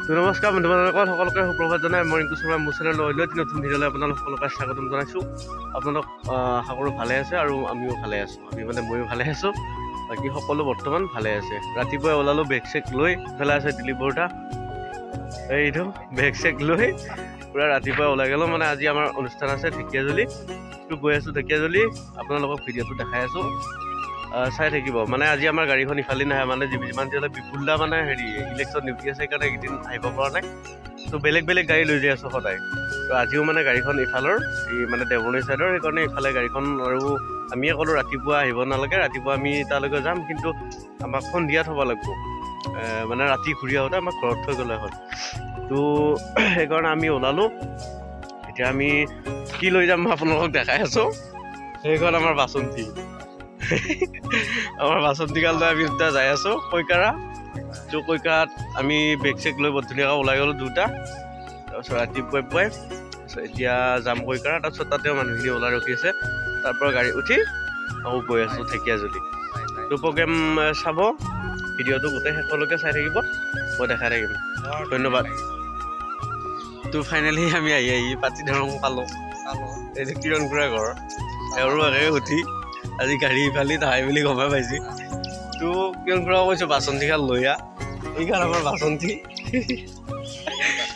তো নমস্কাৰ বন্ধুবান্ধৱসকল, সকলোকে সুপ্ৰভাত জনাই মই ৰিংকু শৰ্মা মোৰ চেনেল লৈ নতুন ভিডিঅ'লৈ আপোনালোক সকলোকে স্বাগতম জনাইছোঁ। আপোনালোক আশা কৰোঁ ভালে আছে আৰু আমিও ভালে আছোঁ। ময়ো ভালে আছোঁ, বাকী সকলো বৰ্তমান ভালে আছে। ৰাতিপুৱাই ওলালোঁ বেগ চেক লৈ, ইফালে আছে দিলীপ বৰতা, এইটো বেগ চেক লৈ পূৰা ৰাতিপুৱাই ওলাই গ'লোঁ। মানে আজি আমাৰ অনুষ্ঠান আছে ঢেকীয়াজুলি, তো গৈ আছোঁ ঢেকীয়াজুলি, আপোনালোকক ভিডিঅ'টো দেখাই আছোঁ, চাই থাকিব। মানে আজি আমাৰ গাড়ীখন ইফালে নাহে, মানে যিমান যি হ'লে বিপুলদা মানে ইলেকশ্যন ডিউটি আছে সেইকাৰণে এইকেইদিন আহিব পৰা নাই। তো বেলেগ গাড়ী লৈ যাই আছোঁ সদায়। তো আজিও মানে গাড়ীখন ইফালৰ এই মানে দেৱনী ছাইডৰ, সেইকাৰণে ইফালে গাড়ীখন আৰু আমিয়ে ক'লোঁ ৰাতিপুৱা আহিব নালাগে, ৰাতিপুৱা আমি তালৈকে যাম, কিন্তু আমাক সন্ধিয়া থ'ব লাগিব, মানে ৰাতি ঘূৰি আহোঁতে আমাক ঘৰত থৈ গ'লে হ'ল। তো সেইকাৰণে আমি ওলালোঁ। এতিয়া আমি কি লৈ যাম মই আপোনালোকক দেখাই আছোঁ। সেইখন আমাৰ বাচন্তি, আমাৰ বাচন্তিকাল লৈ আমি দুটা যাই আছোঁ কৈকাৰা। তো কৈকাৰাত আমি বেগ চেক লৈ বৰ ধুনীয়াকৈ ওলাই গ'লোঁ দুটা, তাৰপিছত ৰাতিপুৱাই তাৰপিছত এতিয়া যাম কৈকাৰা। তাৰপিছত তাতেও মানুহখিনি ওলাই ৰখি আছে, তাৰ পৰা গাড়ী উঠি আকৌ গৈ আছোঁ ঢেকীয়াজুলি। তো প্ৰগ্ৰেম চাব, ভিডিঅ'টো গোটেই শেষলৈকে চাই থাকিব, মই দেখাই থাকিম। ধন্যবাদ। তো ফাইনেলি আমি আহি পাতি ধৰং পালোঁ। এই যে কিৰণ খুৰাৰ ঘৰ, এওঁৰো একে উঠি আজি গাড়ী ইফালে নাহে বুলি গমে পাইছে। তো কিৰণ খুৰাক কৈছোঁ বাচন্তিখান লৈ আহ, এইখান আমাৰ বাচন্তি,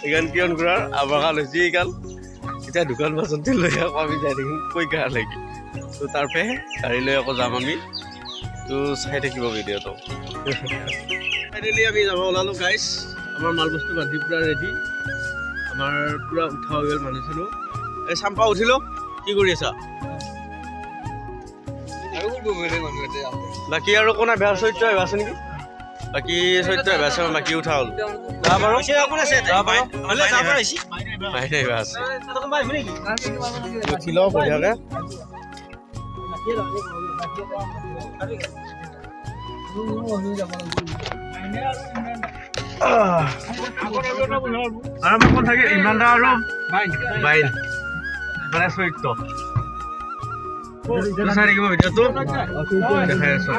এইখান কিৰণ খুৰাৰ আমাৰ খান হৈছে এইখান। এতিয়া দোকান বাচন্তি লৈ আকৌ আমি যাই থাকিম কৈকাৰা লাগি। তো তাৰপৰা গাড়ী লৈ আকৌ যাম আমি। তো চাই থাকিব ভিডিঅ'টো। ফাইনেলি আমি যাব ওলালোঁ গাইজ, আমাৰ মাল বস্তু বান্ধি পূৰা ৰেডি, আমাৰ পূৰা উঠা হৈ গ'ল মানুহছিলোঁ। এই চাম্পা উঠিলোঁ, কি কৰি আছা? বাকী আৰু কোনে বেয়া চৰিত্ৰ আহিব আছে নেকি? বাকী চৰিত্ৰ আহিব আছে, বাকী উঠা হ'ল। উঠি লওঁ বঢ়িয়াকৈ। আমাৰ কোন থাকে? ইমানটা আৰু বাইন মানে চৰিত্ৰ চাই থাকিব ভিডিঅ'টো দেখাই আছোঁ।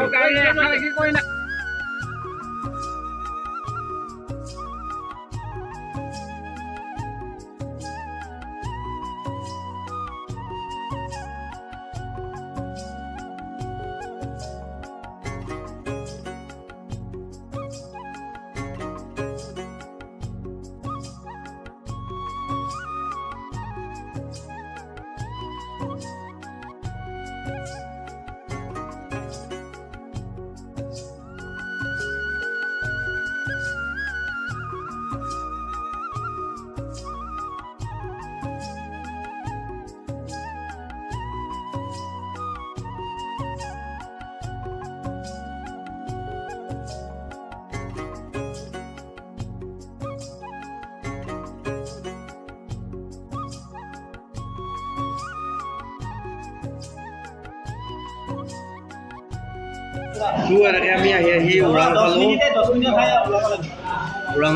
এনেকৈ আমি আহি ওৰাং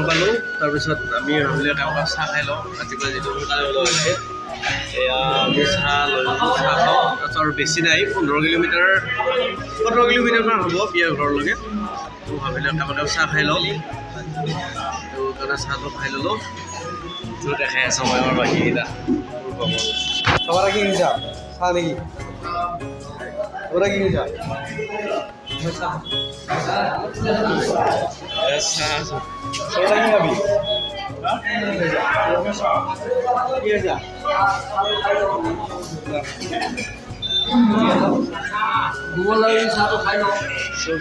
পালোঁ। তাৰপিছত আমি ৰাহুলীয়া কামত চাহ খাই লওঁ, ৰাতিপুৱা যিটো সোনকালে ওলোৱা হৈছে। এয়া আমি চাহ লৈ চাহ খাওঁ। তাৰপিছত আৰু বেছি নাই, 15 কিলোমিটাৰমান হ'ব বিয়া ঘৰলৈকে। তো ভাবিলোঁ কামতে চাহ খাই লওঁ, তো কাৰণে চাহটো খাই ল'লোঁ। তো দেখাই আছোঁ মই আমাৰ বাকীকেইটা চবৰে কি নিছা চাহ নেকি? ওরা কি নিছা? সোরা কি খাবি?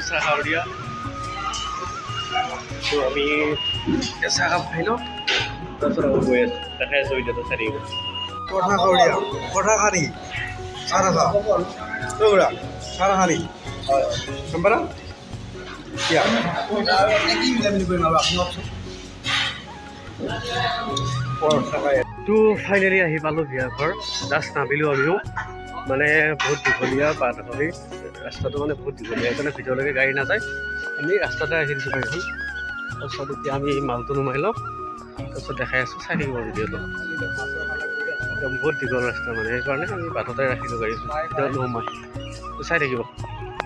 চাহ খাওঁ দিয়া। তো আমি চাহ কাপ খাই লওঁ, তাৰপিছত আকৌ গৈ আছোঁ, দেখাই আছোঁ ভিডিঅ'টো চাই থাকিব। কঠা খাওঁ দিয়া, কঠা খা নেকি? চাহ নাখা? তোরা সারা হানি নাম্বার কিয়া তো ফাইনেলি আহি পালোঁ বিয়া ঘৰ। জাষ্ট নামিলোঁ আমিও, মানে বহুত দীঘলীয়া বাট হয়, ৰাস্তাটো মানে বহুত দীঘলীয়া, সেইকাৰণে ভিতৰলৈকে গাড়ী নাযায়, এনেই ৰাস্তাতে আহি দিছোঁ গাড়ীখন। তাৰপিছত এতিয়া আমি মালটো নুমাই লওঁ, তাৰপিছত দেখাই আছোঁ, চাই থাকিব ভিডিঅ'টো। একদম বহুত দীঘল ৰাস্তা, মানে সেইকাৰণে আমি বাটতে ৰাখিলোঁ গাড়ীখন, ভিতৰত নোসোমাই। চাই থাকিব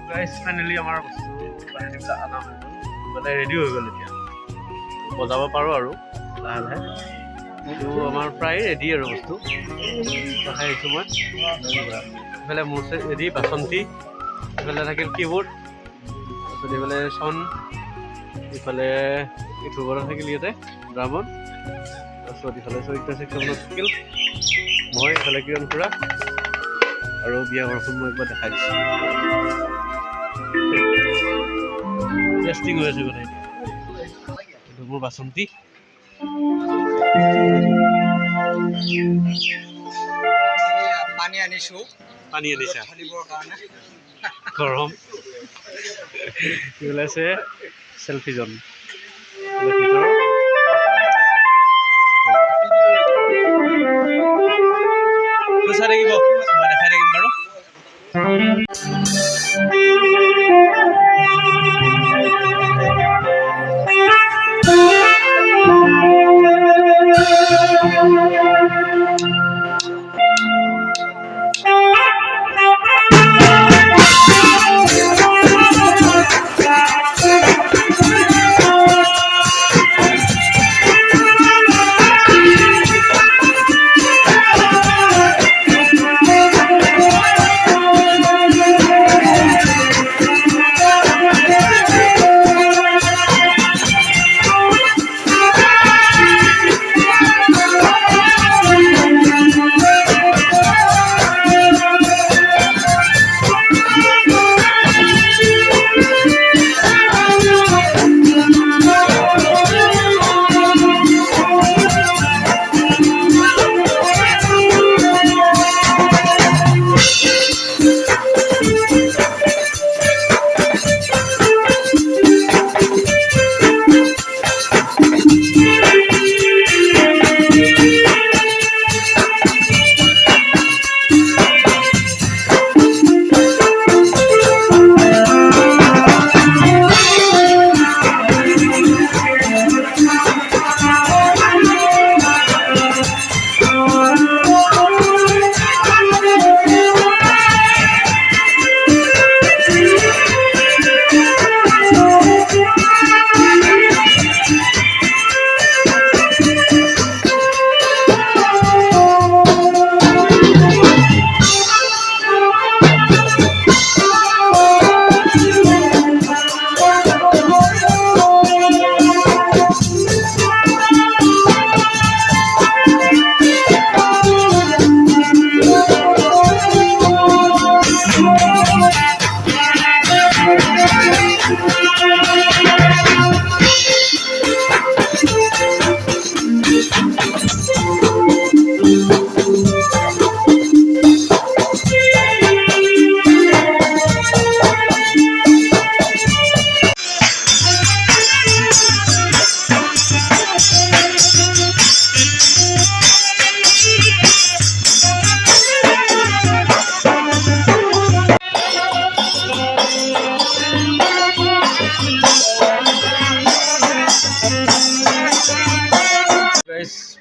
গাইজ। ফাইনেলি আমাৰ বস্তু বাহিনীবিলাক অনা হৈ গ'ল, মানে ৰেডি হৈ গ'ল, এতিয়া বজাব পাৰোঁ আৰু। লাহে লাহে এইটো আমাৰ প্ৰায় ৰেডি আৰু বস্তু দেখাই আহিছোঁ মই এইফালে মোৰ ৰেডি বাচন্তি এইফালে থাকিল কিবৰ্ড তাৰপিছত এইফালে চাউণ্ড ইফালে ইউটিউবাৰ থাকিল ইয়াতে ড্ৰামত তাৰপিছত ইফালে চৰিত্ৰ ছেকশ্যনত থাকিল মই ইফালে কিৰণ খুৰা আৰু বিয়া ঘৰখন মই একবাৰ দেখাই দিছোঁ টেষ্টিং হৈ আছে মানে এইটো মোৰ বাচন্তি পানী আনিছোঁ পানী আনিছা ঢালিবৰ কাৰণে গৰম এইফালে আছে চেল্ফি জন চাই থাকিব মই দেখাই থাকিম বাৰু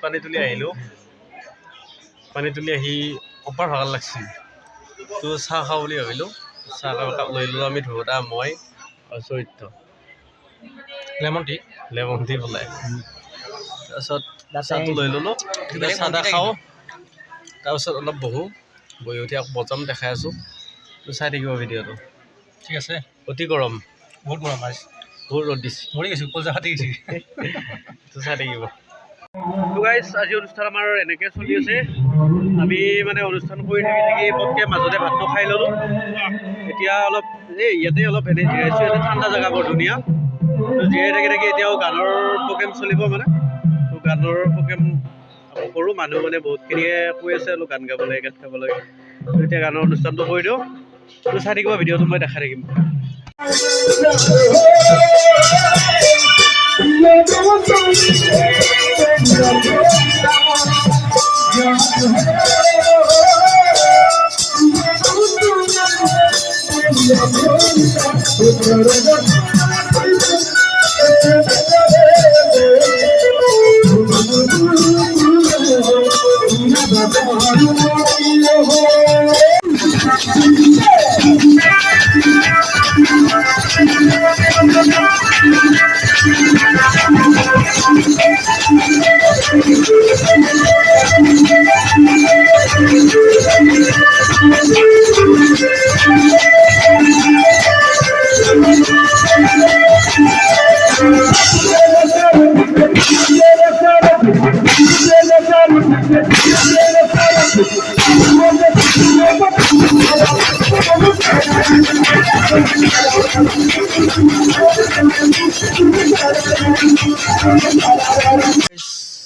পানী তুলি আহিলোঁ পানী তুলি আহি অপাৰ ভাল লাগছিল তো চাহ খাওঁ বুলি ভাবিলোঁ চাহ কাপ লৈ ল'লোঁ আমি ধুৱতা মই আৰু চৰিত্ৰ লেমন টি বনাই তাৰপিছত চাহটো লৈ ল'লোঁ চাহ তাহ খাওঁ তাৰপিছত অলপ বহোঁ বহি উঠি আকৌ বজাম দেখাই আছোঁ তো চাই থাকিব ভিডিঅ'টো ঠিক আছে অতি গৰম বহুত গৰম আজি বহুত ৰ'দ দিছে মৰি গৈছোঁ কলজা ফাটি গৈছে তো চাই থাকিব তো গাইজ আজি অনুষ্ঠান আমাৰ এনেকৈ চলি আছে আমি মানে অনুষ্ঠান কৰি থাকি পটকৈ মাজতে ভাতটো খাই ল'লোঁ এতিয়া অলপ ইয়াতে অলপ এনেই জিৰাইছোঁ ইয়াতে ঠাণ্ডা জেগা বৰ ধুনীয়া তো জীয়াই থাকি এতিয়াও গানৰ প্ৰগ্ৰেম চলিব মানে তো গানৰ প্ৰগ্ৰেম কৰোঁ মানুহ মানে বহুতখিনিয়ে কৈ আছে অলপ গান গাব লাগে গান গাব লাগে তো এতিয়া গানৰ অনুষ্ঠানটো কৰি দিওঁ তো চাই থাকিব ভিডিঅ'টো মই দেখাই থাকিম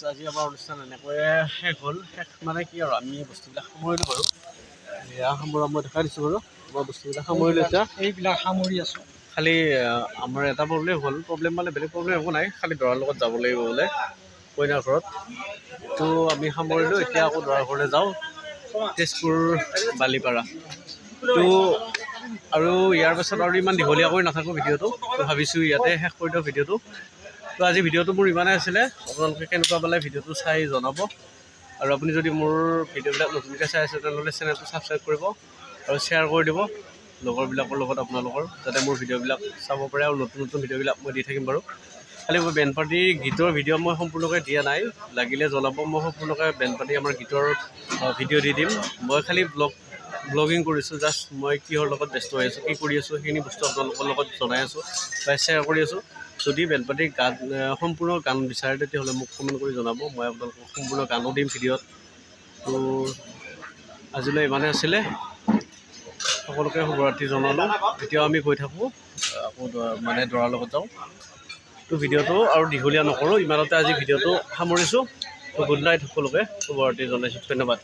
আজি আমাৰ অনুষ্ঠান এনেকৈ শেষ হ'ল। শেষ মানে কি আৰু আমি বস্তুবিলাক সামৰিলোঁ বাৰু। এয়া সামৰা মই দেখাই দিছোঁ বাৰু। মই বস্তুবিলাক সামৰিলোঁ এতিয়া। এইবিলাক সামৰি আছোঁ। খালি আমাৰ এটা প্ৰব্লেম মানে বেলেগ প্ৰব্লেম একো নাই, খালি দৰাৰ লগত যাব লাগিব বোলে কইনাৰ ঘৰত। তো আমি সামৰিলোঁ, এতিয়া আকৌ দৰাৰ ঘৰলৈ যাওঁ, তেজপুৰ বালিপাৰা। তো আৰু ইয়াৰ পাছত আৰু ইমান দীঘলীয়া কৰি নাথাকোঁ ভিডিঅ'টো, তো ভাবিছোঁ ইয়াতে শেষ কৰি দিওঁ ভিডিঅ'টো। তো আজি ভিডিঅ'টো মোৰ ইমানেই আছিলে, আপোনালোকে কেনেকুৱা পালে ভিডিঅ'টো চাই জনাব। আৰু আপুনি যদি মোৰ ভিডিঅ'বিলাক নতুনকৈ চাই আছে তেনেহ'লে চেনেলটো ছাবস্ক্ৰাইব কৰিব আৰু শ্বেয়াৰ কৰি দিব লগৰবিলাকৰ লগত আপোনালোকৰ, যাতে মোৰ ভিডিঅ'বিলাক চাব পাৰে আৰু নতুন নতুন ভিডিঅ'বিলাক মই দি থাকিম বাৰু। খালি মই বেণ্ড পাৰ্টিৰ গীতৰ ভিডিঅ' মই সম্পূৰ্ণকৈ দিয়া নাই, লাগিলে জনাব, মই সম্পূৰ্ণকৈ বেণ্ড পাৰ্টি আমাৰ গীতৰ ভিডিঅ' দি দিম। মই খালি ব্লগিং কৰিছোঁ, জাষ্ট মই কিহৰ লগত ব্যস্ত হৈ আছোঁ, কি কৰি আছোঁ, সেইখিনি বস্তু আপোনালোকৰ লগত জনাই আছোঁ বা শ্বেয়াৰ কৰি আছোঁ। যদি বেণ্ড পাৰ্টিৰ গান সম্পূৰ্ণ গান বিচাৰে তেতিয়াহ'লে মোক কমেণ্ট কৰি জনাব, মই আপোনালোকক সম্পূৰ্ণ গানো দিম ভিডিঅ'ত। তো আজিলৈ ইমানেই আছিলে, সকলোকে শুভৰাত্ৰি জনালোঁ। এতিয়াও আমি গৈ থাকোঁ, আকৌ মানে দৰাৰ লগত যাওঁ। তো ভিডিঅ'টো আৰু দীঘলীয়া নকৰোঁ, ইমানতে আজি ভিডিঅ'টো সামৰিছোঁ। তো গুড নাইট সকলোকে, শুভৰাত্ৰি জনাইছোঁ, ধন্যবাদ।